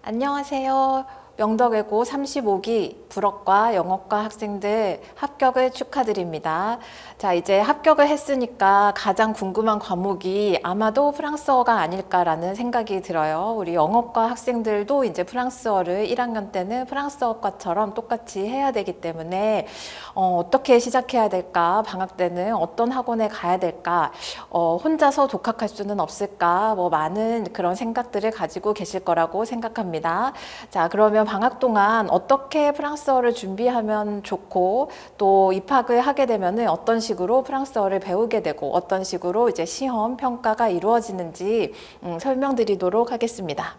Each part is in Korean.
안녕하세요. 명덕외고 35기 불어과 영어과 학생들 합격을 축하드립니다. 자, 이제 합격을 했으니까 가장 궁금한 과목이 아마도 프랑스어가 아닐까라는 생각이 들어요. 우리 영어과 학생들도 이제 프랑스어를 1학년 때는 프랑스어과처럼 똑같이 해야 되기 때문에 어떻게 시작해야 될까? 방학 때는 어떤 학원에 가야 될까? 혼자서 독학할 수는 없을까? 많은 그런 생각들을 가지고 계실 거라고 생각합니다. 자, 그러면 방학 동안 어떻게 프랑스어를 준비하면 좋고 또 입학을 하게 되면은 어떤 식으로 프랑스어를 배우게 되고 어떤 식으로 이제 시험 평가가 이루어지는지 설명드리도록 하겠습니다.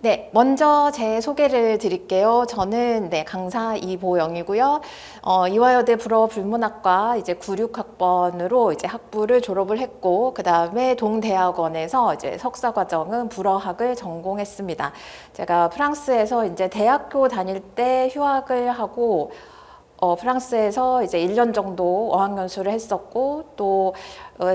네, 먼저 제 소개를 드릴게요. 저는 강사 이보영이고요. 이화여대 불어불문학과 이제 96학번으로 이제 학부를 졸업을 했고, 그 다음에 동대학원에서 이제 석사 과정은 불어학을 전공했습니다. 제가 프랑스에서 이제 대학교 다닐 때 휴학을 하고, 프랑스에서 이제 1년 정도 어학연수를 했었고, 또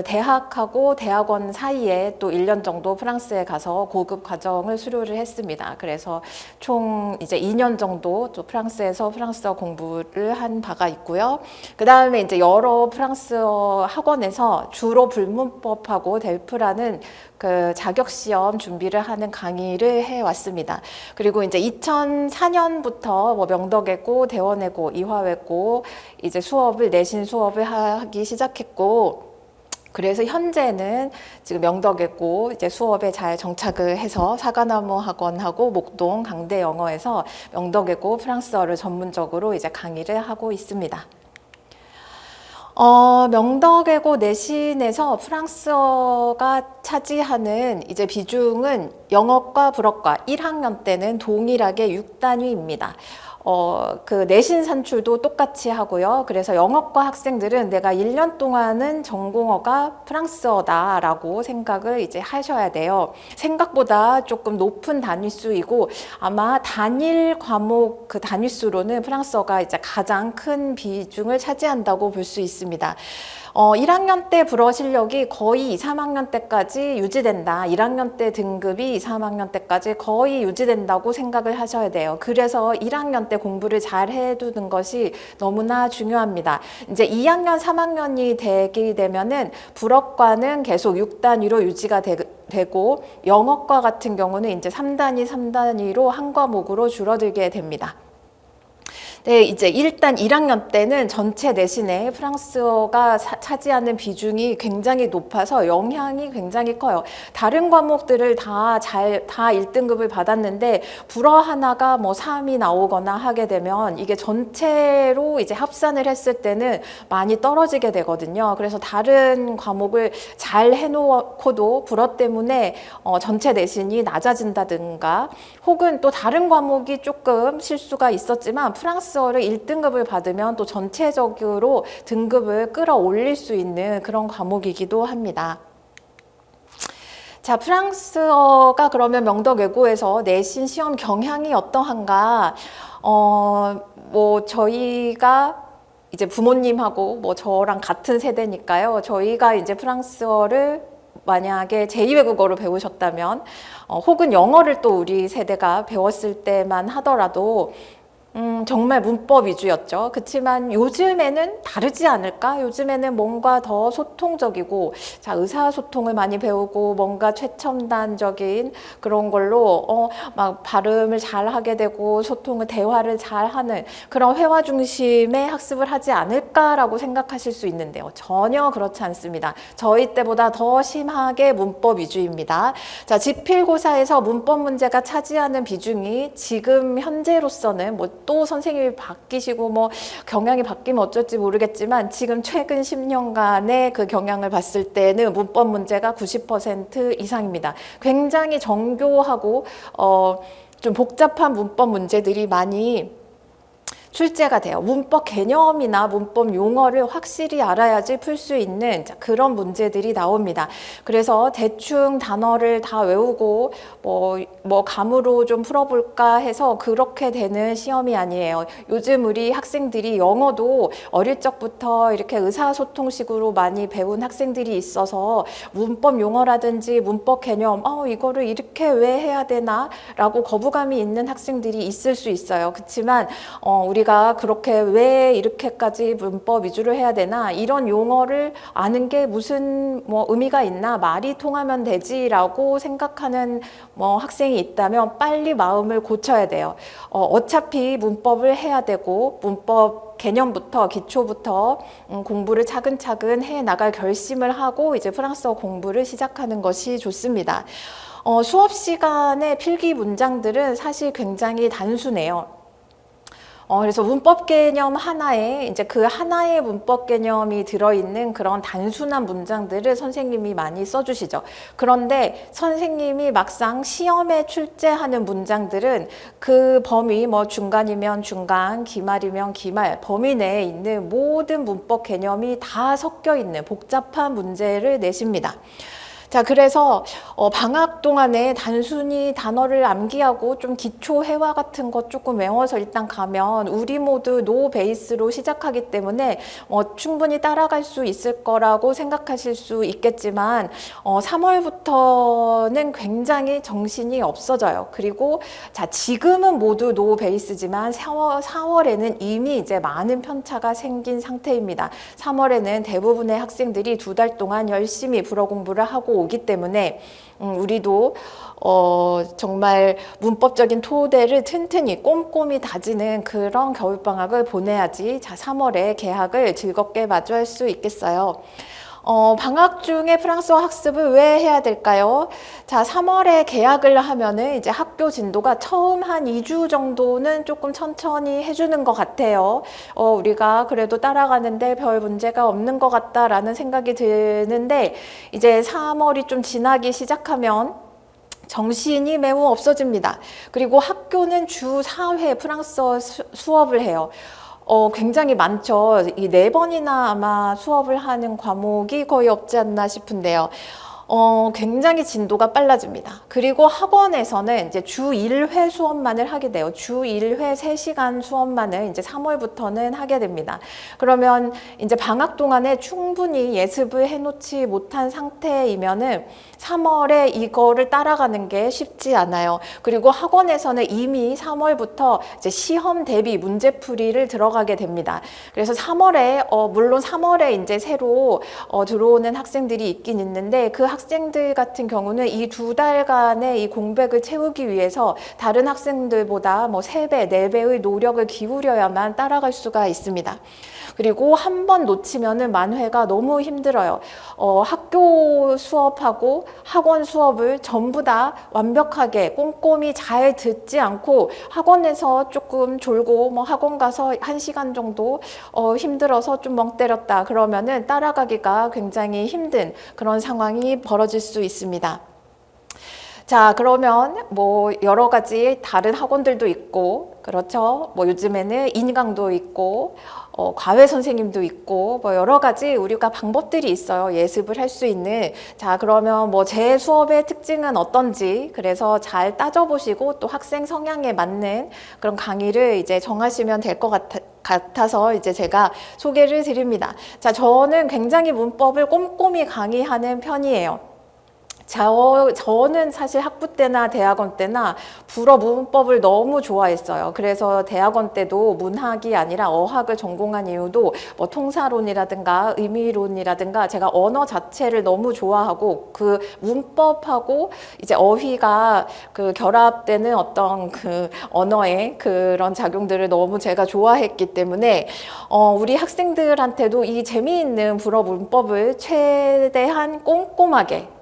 대학하고 대학원 사이에 또 1년 정도 프랑스에 가서 고급 과정을 수료를 했습니다. 그래서 총 이제 2년 정도 또 프랑스에서 프랑스어 공부를 한 바가 있고요. 그 다음에 이제 여러 프랑스어 학원에서 주로 불문법하고 델프라는 그 자격시험 준비를 하는 강의를 해왔습니다. 그리고 이제 2004년부터 명덕외고, 대원외고, 이화외고 이제 내신 수업을 하기 시작했고, 그래서 현재는 지금 명덕외고 이제 수업에 잘 정착을 해서 사과나무 학원하고 목동 강대 영어에서 명덕외고 프랑스어를 전문적으로 이제 강의를 하고 있습니다. 명덕외고 내신에서 프랑스어가 차지하는 이제 비중은 영어과 불어과 1학년 때는 동일하게 6단위입니다. 그 내신 산출도 똑같이 하고요. 그래서 영어과 학생들은 내가 1년 동안은 전공어가 프랑스어다라고 생각을 이제 하셔야 돼요. 생각보다 조금 높은 단위수이고 아마 단일 과목 그 단위수로는 프랑스어가 이제 가장 큰 비중을 차지한다고 볼 수 있습니다. 1학년 때 불어 실력이 거의 2, 3학년 때까지 유지된다. 1학년 때 등급이 2, 3학년 때까지 거의 유지된다고 생각을 하셔야 돼요. 그래서 1학년 때 공부를 잘 해두는 것이 너무나 중요합니다. 이제 2학년, 3학년이 되게 되면은 불어과는 계속 6단위로 유지가 되고 영어과 같은 경우는 이제 3단위로 한 과목으로 줄어들게 됩니다. 네, 이제 일단 1학년 때는 전체 내신에 프랑스어가 차지하는 비중이 굉장히 높아서 영향이 굉장히 커요. 다른 과목들을 다 1등급을 받았는데 불어 하나가 3이 나오거나 하게 되면 이게 전체로 이제 합산을 했을 때는 많이 떨어지게 되거든요. 그래서 다른 과목을 잘 해놓고도 불어 때문에 전체 내신이 낮아진다든가 혹은 또 다른 과목이 조금 실수가 있었지만 프랑스어를 1등급을 받으면 또 전체적으로 등급을 끌어올릴 수 있는 그런 과목이기도 합니다. 자, 프랑스어가 그러면 명덕외고에서 내신 시험 경향이 어떠한가? 저희가 이제 부모님하고 저랑 같은 세대니까요. 저희가 이제 프랑스어를 만약에 제2외국어로 배우셨다면 혹은 영어를 또 우리 세대가 배웠을 때만 하더라도 정말 문법 위주였죠. 그렇지만 요즘에는 다르지 않을까? 요즘에는 뭔가 더 소통적이고, 자, 의사소통을 많이 배우고, 뭔가 최첨단적인 그런 걸로, 막 발음을 잘 하게 되고, 대화를 잘 하는 그런 회화 중심의 학습을 하지 않을까라고 생각하실 수 있는데요. 전혀 그렇지 않습니다. 저희 때보다 더 심하게 문법 위주입니다. 자, 지필고사에서 문법 문제가 차지하는 비중이 지금 현재로서는 또 선생님이 바뀌시고 경향이 바뀌면 어쩔지 모르겠지만 지금 최근 10년간의 그 경향을 봤을 때는 문법 문제가 90% 이상입니다. 굉장히 정교하고 좀 복잡한 문법 문제들이 많이 출제가 돼요. 문법 개념이나 문법 용어를 확실히 알아야지 풀 수 있는 그런 문제들이 나옵니다. 그래서 대충 단어를 다 외우고 뭐 감으로 좀 풀어볼까 해서 그렇게 되는 시험이 아니에요. 요즘 우리 학생들이 영어도 어릴 적부터 이렇게 의사소통식으로 많이 배운 학생들이 있어서 문법 용어라든지 문법 개념, 이거를 이렇게 왜 해야 되나? 라고 거부감이 있는 학생들이 있을 수 있어요. 그렇지만 우리가 그렇게 왜 이렇게까지 문법 위주로 해야 되나? 이런 용어를 아는 게 무슨 의미가 있나? 말이 통하면 되지라고 생각하는 학생이 있다면 빨리 마음을 고쳐야 돼요. 어차피 문법을 해야 되고 문법 개념부터 기초부터 공부를 차근차근 해 나갈 결심을 하고 이제 프랑스어 공부를 시작하는 것이 좋습니다. 수업 시간에 필기 문장들은 사실 굉장히 단순해요. 그래서 문법 개념 하나에 이제 그 하나의 문법 개념이 들어있는 그런 단순한 문장들을 선생님이 많이 써주시죠. 그런데 선생님이 막상 시험에 출제하는 문장들은 그 범위, 중간이면 중간, 기말이면 기말, 범위 내에 있는 모든 문법 개념이 다 섞여 있는 복잡한 문제를 내십니다. 자, 그래서 방학 동안에 단순히 단어를 암기하고 좀 기초 회화 같은 것 조금 외워서 일단 가면 우리 모두 노 베이스로 시작하기 때문에 충분히 따라갈 수 있을 거라고 생각하실 수 있겠지만 3월부터는 굉장히 정신이 없어져요. 그리고 자, 지금은 모두 노 베이스지만 4월에는 이미 이제 많은 편차가 생긴 상태입니다. 3월에는 대부분의 학생들이 2달 동안 열심히 불어 공부를 하고 오기 때문에 우리도 정말 문법적인 토대를 튼튼히 꼼꼼히 다지는 그런 겨울방학을 보내야지 3월에 개학을 즐겁게 마주할 수 있겠어요. 방학 중에 프랑스어 학습을 왜 해야 될까요? 자, 3월에 개학을 하면은 이제 학교 진도가 처음 한 2주 정도는 조금 천천히 해주는 것 같아요. 우리가 그래도 따라가는데 별 문제가 없는 것 같다라는 생각이 드는데 이제 3월이 좀 지나기 시작하면 정신이 매우 없어집니다. 그리고 학교는 주 4회 프랑스어 수업을 해요. 굉장히 많죠. 이 4번이나 아마 수업을 하는 과목이 거의 없지 않나 싶은데요. 굉장히 진도가 빨라집니다. 그리고 학원에서는 이제 주 1회 수업만을 하게 돼요. 주 1회 3시간 수업만을 이제 3월부터는 하게 됩니다. 그러면 이제 방학 동안에 충분히 예습을 해놓지 못한 상태이면은 3월에 이거를 따라가는 게 쉽지 않아요. 그리고 학원에서는 이미 3월부터 이제 시험 대비 문제풀이를 들어가게 됩니다. 그래서 3월에 물론 3월에 이제 새로 들어오는 학생들이 있긴 있는데 그 학생들 같은 경우는 이 2달간의 이 공백을 채우기 위해서 다른 학생들보다 3배, 4배의 노력을 기울여야만 따라갈 수가 있습니다. 그리고 한 번 놓치면은 만회가 너무 힘들어요. 학교 수업하고 학원 수업을 전부 다 완벽하게 꼼꼼히 잘 듣지 않고 학원에서 조금 졸고 학원 가서 1시간 정도 힘들어서 좀 멍 때렸다 그러면은 따라가기가 굉장히 힘든 그런 상황이 벌어질 수 있습니다. 자, 그러면 여러 가지 다른 학원들도 있고, 그렇죠? 요즘에는 인강도 있고, 과외 선생님도 있고, 여러 가지 우리가 방법들이 있어요. 예습을 할 수 있는. 자, 그러면 제 수업의 특징은 어떤지, 그래서 잘 따져보시고 또 학생 성향에 맞는 그런 강의를 이제 정하시면 될 것 같아서 이제 제가 소개를 드립니다. 자, 저는 굉장히 문법을 꼼꼼히 강의하는 편이에요. 저는 사실 학부 때나 대학원 때나 불어 문법을 너무 좋아했어요. 그래서 대학원 때도 문학이 아니라 어학을 전공한 이유도 통사론이라든가 의미론이라든가 제가 언어 자체를 너무 좋아하고 그 문법하고 이제 어휘가 그 결합되는 어떤 그 언어의 그런 작용들을 너무 제가 좋아했기 때문에 우리 학생들한테도 이 재미있는 불어 문법을 최대한 꼼꼼하게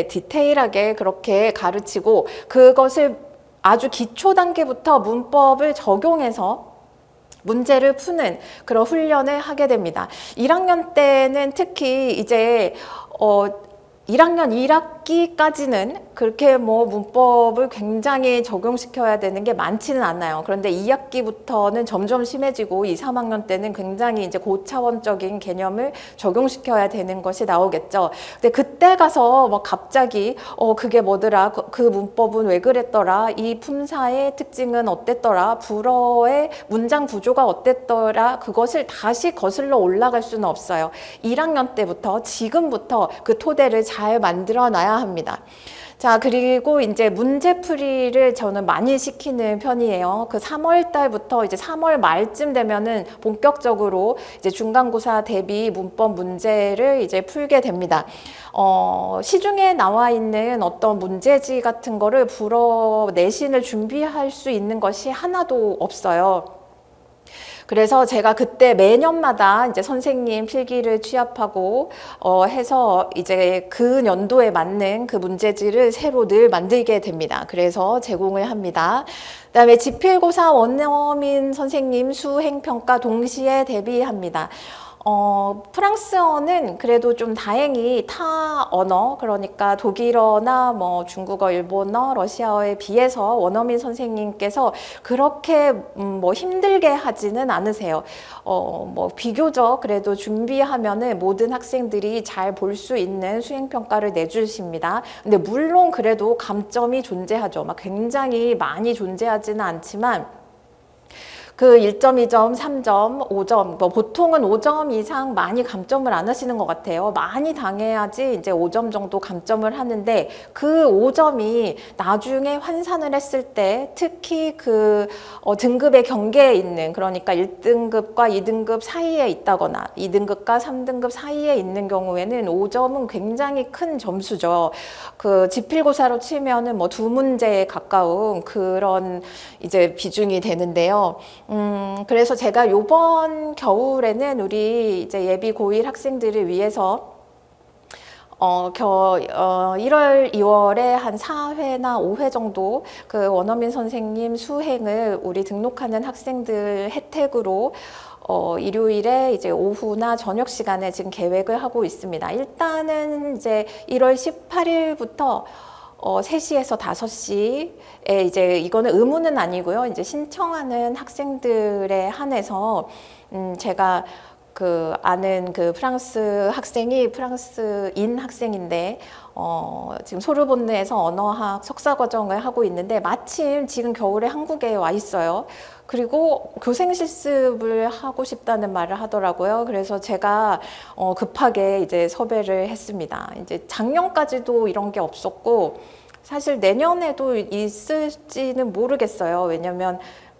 디테일하게 그렇게 가르치고 그것을 아주 기초 단계부터 문법을 적용해서 문제를 푸는 그런 훈련을 하게 됩니다. 1학년 때는 특히 이제 1학년 1학기 1학기까지는 그렇게 뭐 문법을 굉장히 적용시켜야 되는 게 많지는 않아요. 그런데 2학기부터는 점점 심해지고 2, 3학년 때는 굉장히 이제 고차원적인 개념을 적용시켜야 되는 것이 나오겠죠. 근데 그때 가서 뭐 갑자기 그게 뭐더라, 그 문법은 왜 그랬더라, 이 품사의 특징은 어땠더라, 불어의 문장 구조가 어땠더라, 그것을 다시 거슬러 올라갈 수는 없어요. 1학년 때부터 지금부터 그 토대를 잘 만들어 놔야 합니다. 자, 그리고 이제 문제풀이를 저는 많이 시키는 편이에요. 그 3월 달부터 이제 3월 말쯤 되면은 본격적으로 이제 중간고사 대비 문법 문제를 이제 풀게 됩니다. 시중에 나와 있는 어떤 문제지 같은 거를 불어 내신을 준비할 수 있는 것이 하나도 없어요. 그래서 제가 그때 매년마다 이제 선생님 필기를 취합하고 해서 이제 그 연도에 맞는 그 문제지를 새로 늘 만들게 됩니다. 그래서 제공을 합니다. 그다음에 지필고사 원어민 선생님 수행평가 동시에 대비합니다. 프랑스어는 그래도 좀 다행히 타 언어, 그러니까 독일어나 뭐 중국어, 일본어, 러시아어에 비해서 원어민 선생님께서 그렇게 뭐 힘들게 하지는 않으세요. 뭐 비교적 그래도 준비하면은 모든 학생들이 잘 볼 수 있는 수행평가를 내주십니다. 근데 물론 그래도 감점이 존재하죠. 막 굉장히 많이 존재하지는 않지만 그 1점, 2점, 3점, 5점, 뭐 보통은 5점 이상 많이 감점을 안 하시는 것 같아요. 많이 당해야지 이제 5점 정도 감점을 하는데 그 5점이 나중에 환산을 했을 때 특히 그 등급의 경계에 있는, 그러니까 1등급과 2등급 사이에 있다거나 2등급과 3등급 사이에 있는 경우에는 5점은 굉장히 큰 점수죠. 그 지필고사로 치면은 뭐 2문제에 가까운 그런 이제 비중이 되는데요. 그래서 제가 요번 겨울에는 우리 이제 예비 고1 학생들을 위해서 1월, 2월에 한 4회나 5회 정도 그 원어민 선생님 수행을 우리 등록하는 학생들 혜택으로 일요일에 이제 오후나 저녁 시간에 지금 계획을 하고 있습니다. 일단은 이제 1월 18일부터 3시에서 5시에 이제 이거는 의무는 아니고요. 이제 신청하는 학생들에 한해서 제가 그 아는 그 프랑스 학생이 프랑스인 학생인데 지금 소르본느에서 언어학 석사 과정을 하고 있는데 마침 지금 겨울에 한국에 와 있어요. 그리고 교생 실습을 하고 싶다는 말을 하더라고요. 그래서 제가 급하게 이제 섭외를 했습니다. 이제 작년까지도 이런 게 없었고 사실 내년에도 있을지는 모르겠어요. 왜냐면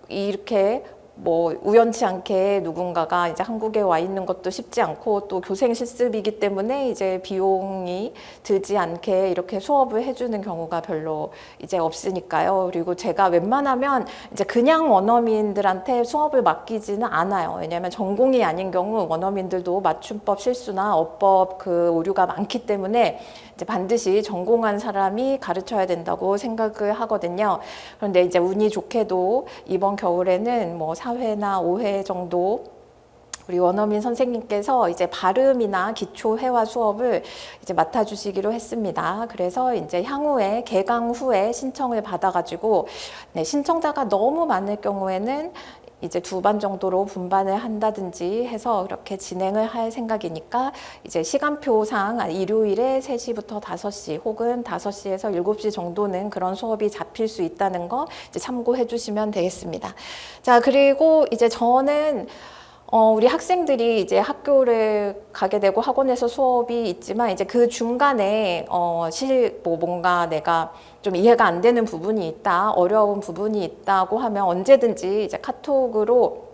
이렇게 뭐 우연치 않게 누군가가 이제 한국에 와 있는 것도 쉽지 않고 또 교생 실습이기 때문에 이제 비용이 들지 않게 이렇게 수업을 해주는 경우가 별로 이제 없으니까요. 그리고 제가 웬만하면 이제 그냥 원어민들한테 수업을 맡기지는 않아요. 왜냐하면 전공이 아닌 경우 원어민들도 맞춤법 실수나 어법 그 오류가 많기 때문에 이제 반드시 전공한 사람이 가르쳐야 된다고 생각을 하거든요. 그런데 이제 운이 좋게도 이번 겨울에는 뭐 4회나 5회 정도 우리 원어민 선생님께서 이제 발음이나 기초 회화 수업을 이제 맡아주시기로 했습니다. 그래서 이제 향후에 개강 후에 신청을 받아가지고 신청자가 너무 많을 경우에는 이제 2반 정도로 분반을 한다든지 해서 그렇게 진행을 할 생각이니까 이제 시간표상 일요일에 3시부터 5시 혹은 5시에서 7시 정도는 그런 수업이 잡힐 수 있다는 거 이제 참고해 주시면 되겠습니다. 자, 그리고 이제 저는 우리 학생들이 이제 학교를 가게 되고 학원에서 수업이 있지만 이제 그 중간에 뭐 뭔가 내가 좀 이해가 안 되는 부분이 있다, 어려운 부분이 있다고 하면 언제든지 이제 카톡으로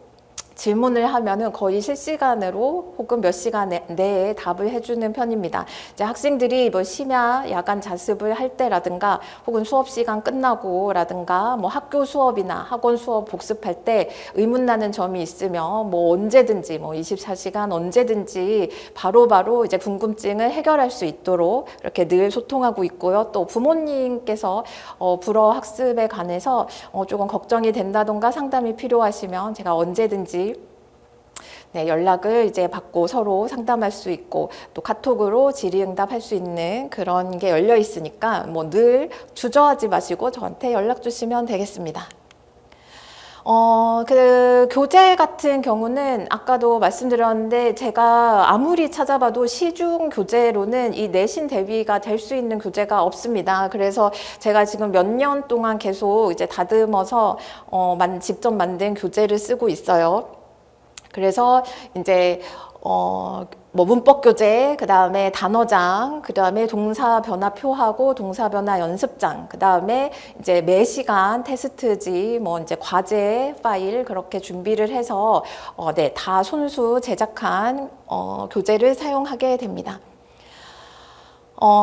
질문을 하면은 거의 실시간으로 혹은 몇 시간 내에 답을 해주는 편입니다. 이제 학생들이 뭐 심야 야간 자습을 할 때라든가 혹은 수업 시간 끝나고라든가 뭐 학교 수업이나 학원 수업 복습할 때 의문 나는 점이 있으면 뭐 언제든지 뭐 24시간 언제든지 바로바로 이제 궁금증을 해결할 수 있도록 이렇게 늘 소통하고 있고요. 또 부모님께서 불어 학습에 관해서 조금 걱정이 된다던가 상담이 필요하시면 제가 언제든지 네, 연락을 이제 받고 서로 상담할 수 있고 또 카톡으로 질의응답할 수 있는 그런 게 열려 있으니까 뭐 늘 주저하지 마시고 저한테 연락 주시면 되겠습니다. 그 교재 같은 경우는 아까도 말씀드렸는데 제가 아무리 찾아봐도 시중 교재로는 이 내신 대비가 될 수 있는 교재가 없습니다. 그래서 제가 지금 몇 년 동안 계속 이제 다듬어서 직접 만든 교재를 쓰고 있어요. 그래서 이제 뭐 문법 교재, 그 다음에 단어장, 그 다음에 동사 변화 표하고 동사 변화 연습장, 그 다음에 이제 매 시간 테스트지, 뭐 이제 과제 파일 그렇게 준비를 해서 네, 다 손수 제작한 교재를 사용하게 됩니다.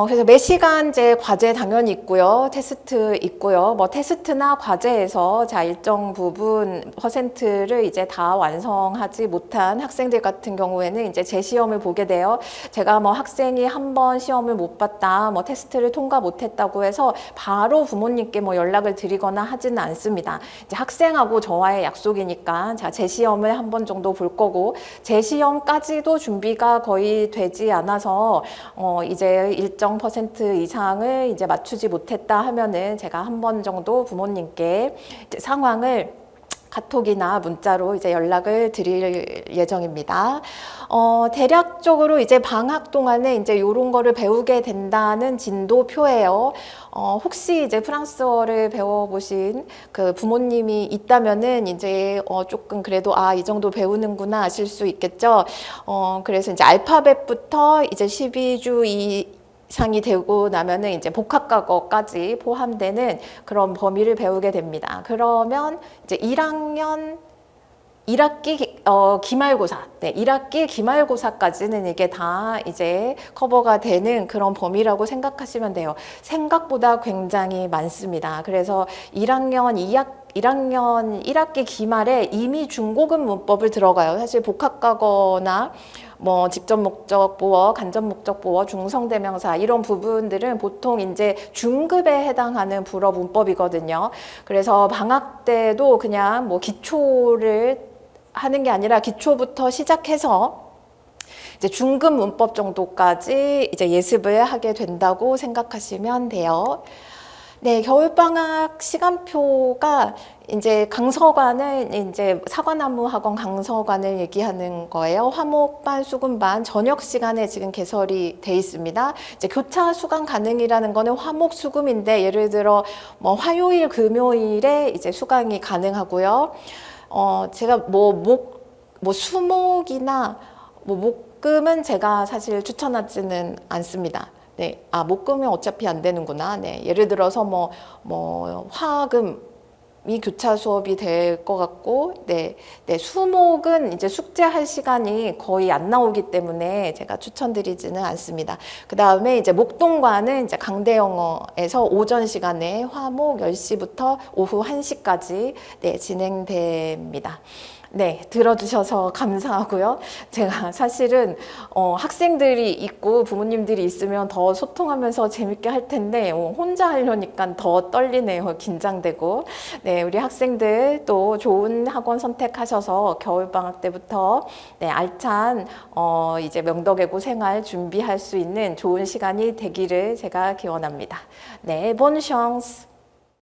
그래서 매 시간제 과제 당연히 있고요. 테스트 있고요. 뭐 테스트나 과제에서 자 일정 부분 퍼센트를 이제 다 완성하지 못한 학생들 같은 경우에는 이제 재시험을 보게 돼요. 제가 뭐 학생이 한 번 시험을 못 봤다, 뭐 테스트를 통과 못했다고 해서 바로 부모님께 뭐 연락을 드리거나 하지는 않습니다. 이제 학생하고 저와의 약속이니까 자 재시험을 한 번 정도 볼 거고 재시험까지도 준비가 거의 되지 않아서 이제 일정 퍼센트 이상을 이제 맞추지 못했다 하면은 제가 한 번 정도 부모님께 이제 상황을 카톡이나 문자로 이제 연락을 드릴 예정입니다. 대략적으로 이제 방학 동안에 이제 요런 거를 배우게 된다는 진도표예요. 혹시 이제 프랑스어를 배워보신 그 부모님이 있다면은 이제 조금 그래도 이 정도 배우는구나 아실 수 있겠죠. 그래서 이제 알파벳부터 이제 12주 이상이 되고 나면은 이제 복합과거까지 포함되는 그런 범위를 배우게 됩니다. 그러면 이제 1학년 1학기 기말고사, 네, 1학기 기말고사까지는 이게 다 이제 커버가 되는 그런 범위라고 생각하시면 돼요. 생각보다 굉장히 많습니다. 그래서 1학년 1학기 기말에 이미 중고급 문법을 들어가요. 사실 복합과거나 뭐 직접 목적 보어, 간접 목적 보어, 중성대명사 이런 부분들은 보통 이제 중급에 해당하는 불어 문법이거든요. 그래서 방학 때도 그냥 뭐 기초를 하는 게 아니라 기초부터 시작해서 이제 중급 문법 정도까지 이제 예습을 하게 된다고 생각하시면 돼요. 네, 겨울방학 시간표가 이제 강서관을 이제 사과나무 학원 강서관을 얘기하는 거예요. 화목반, 수금반 저녁 시간에 지금 개설이 돼 있습니다. 이제 교차 수강 가능이라는 거는 화목 수금인데 예를 들어 뭐 화요일, 금요일에 이제 수강이 가능하고요. 제가 수목이나 목금은 제가 사실 추천하지는 않습니다. 네, 목금은 어차피 안 되는구나. 네, 예를 들어서 화금이 교차 수업이 될 것 같고, 네, 수목은 이제 숙제할 시간이 거의 안 나오기 때문에 제가 추천드리지는 않습니다. 그 다음에 이제 목동과는 이제 강대영어에서 오전 시간에 화목 10시부터 오후 1시까지 네, 진행됩니다. 네, 들어주셔서 감사하고요. 제가 사실은 학생들이 있고 부모님들이 있으면 더 소통하면서 재밌게 할 텐데 혼자 하려니까 더 떨리네요. 긴장되고. 네, 우리 학생들 또 좋은 학원 선택하셔서 겨울방학 때부터 네, 알찬 이제 명덕외고 생활 준비할 수 있는 좋은 시간이 되기를 제가 기원합니다. 네, bonne chance.